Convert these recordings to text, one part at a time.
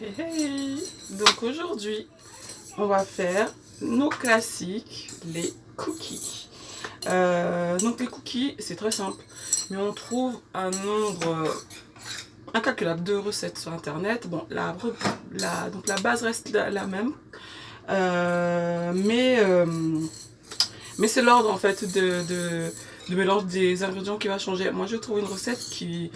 Hey, hey. Donc aujourd'hui, on va faire nos classiques, les cookies. Donc les cookies, c'est très simple, mais on trouve un nombre incalculable de recettes sur internet. Bon, donc la base reste la même, mais c'est l'ordre en fait de mélange des ingrédients qui va changer. Moi, je trouve une recette qui,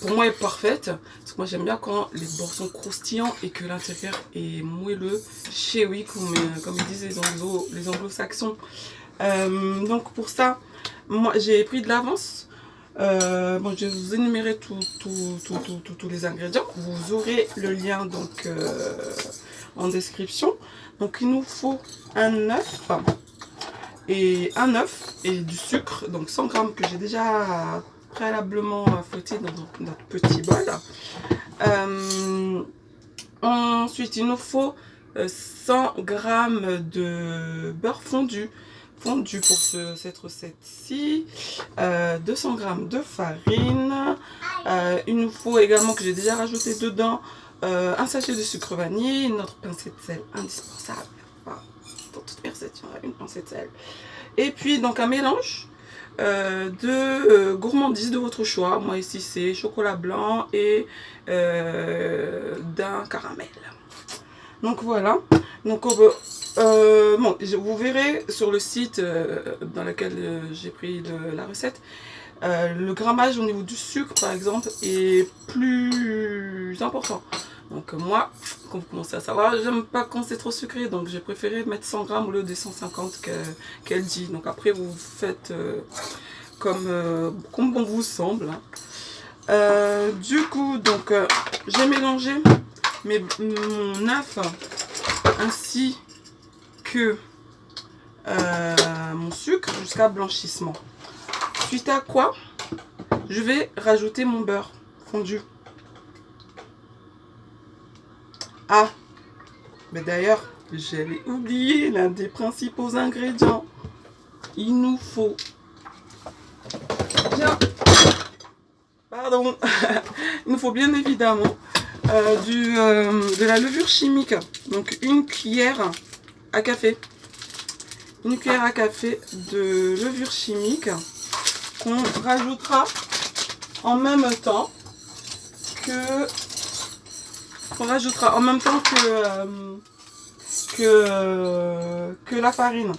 pour moi, est parfaite. Parce que moi, j'aime bien quand les bords sont croustillants et que l'intérieur est moelleux, chewy, comme ils disent les anglo-saxons. Donc, pour ça, moi, j'ai pris de l'avance. Bon, je vais vous énumérer tous les ingrédients. Vous aurez le lien donc en description. Donc, il nous faut un œuf et du sucre, donc 100 grammes que j'ai déjà préalablement fouetté dans notre petit bol. Ensuite, il nous faut 100 grammes de beurre fondu pour cette recette-ci, 200 grammes de farine. Il nous faut également, que j'ai déjà rajouté dedans, un sachet de sucre vanille, notre pincée de sel indispensable. Voilà. Dans toute mes recettes, il y aura une pincée de sel. Et puis donc un mélange de gourmandise de votre choix. Moi ici c'est chocolat blanc et d'un caramel. Donc voilà. Donc bon, vous verrez sur le site dans lequel j'ai pris la recette, le grammage au niveau du sucre par exemple est plus important. Donc moi, comme vous commencez à savoir, j'aime pas quand c'est trop sucré, donc j'ai préféré mettre 100 grammes au lieu des 150 qu'elle dit. Donc après vous faites comme bon vous semble. Du coup, donc j'ai mélangé mon œuf ainsi que mon sucre jusqu'à blanchissement. Suite à quoi, je vais rajouter mon beurre fondu. Ah, mais d'ailleurs, j'avais oublié l'un des principaux ingrédients. Il nous faut il nous faut bien évidemment de la levure chimique. Donc une cuillère à café. Une cuillère à café de levure chimique qu'on rajoutera en même temps que la farine.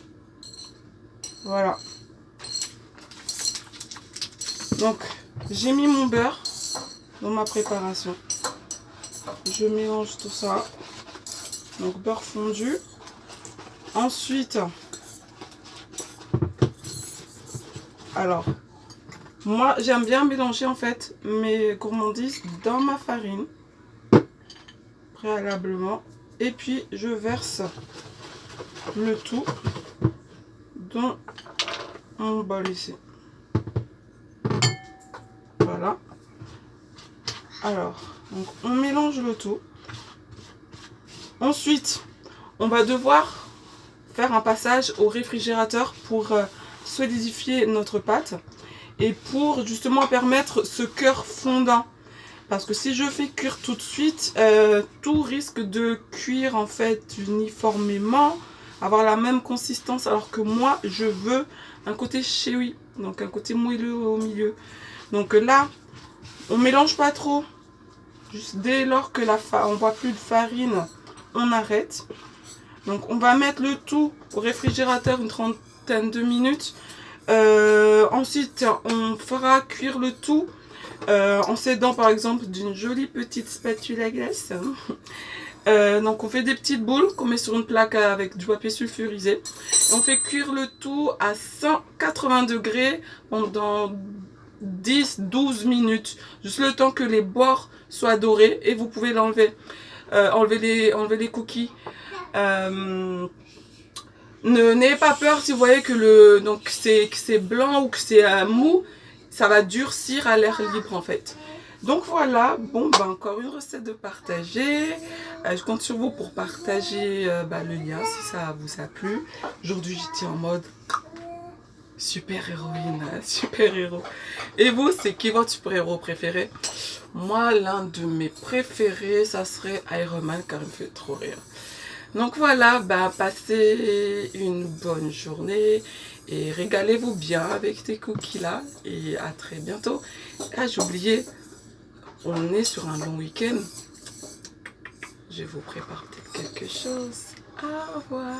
Voilà. Donc j'ai mis mon beurre dans ma préparation. Je mélange tout ça. Donc beurre fondu. Ensuite, alors moi j'aime bien mélanger en fait mes gourmandises dans ma farine préalablement, et puis je verse le tout dans mon bol ici. Voilà. Alors donc on mélange le tout. Ensuite on va devoir faire un passage au réfrigérateur pour solidifier notre pâte et pour justement permettre ce cœur fondant. Parce que si je fais cuire tout de suite, tout risque de cuire en fait uniformément, avoir la même consistance, alors que moi je veux un côté chewy, donc un côté moelleux au milieu. Donc là, on mélange pas trop. Juste dès lors que on voit plus de farine, on arrête. Donc on va mettre le tout au réfrigérateur une trentaine de minutes. Ensuite, on fera cuire le tout en s'aidant par exemple d'une jolie petite spatule à glace. Donc on fait des petites boules qu'on met sur une plaque avec du papier sulfurisé. On fait cuire le tout à 180 degrés pendant 10-12 minutes. Juste le temps que les bords soient dorés et vous pouvez l'enlever. Enlever les cookies. N'ayez pas peur si vous voyez que c'est blanc ou que c'est mou. Ça va durcir à l'air libre en fait. Donc voilà, bon bah encore une recette de partager. Je compte sur vous pour partager le lien si ça vous a plu. Aujourd'hui j'étais en mode super héroïne, hein, super héros. Et vous, c'est qui votre super héros préféré? Moi, l'un de mes préférés, ça serait Iron Man car il me fait trop rire. Donc voilà, bah, passez une bonne journée et régalez-vous bien avec tes cookies là. Et à très bientôt. Ah, j'ai oublié, on est sur un long week-end. Je vous prépare peut-être quelque chose. Au revoir.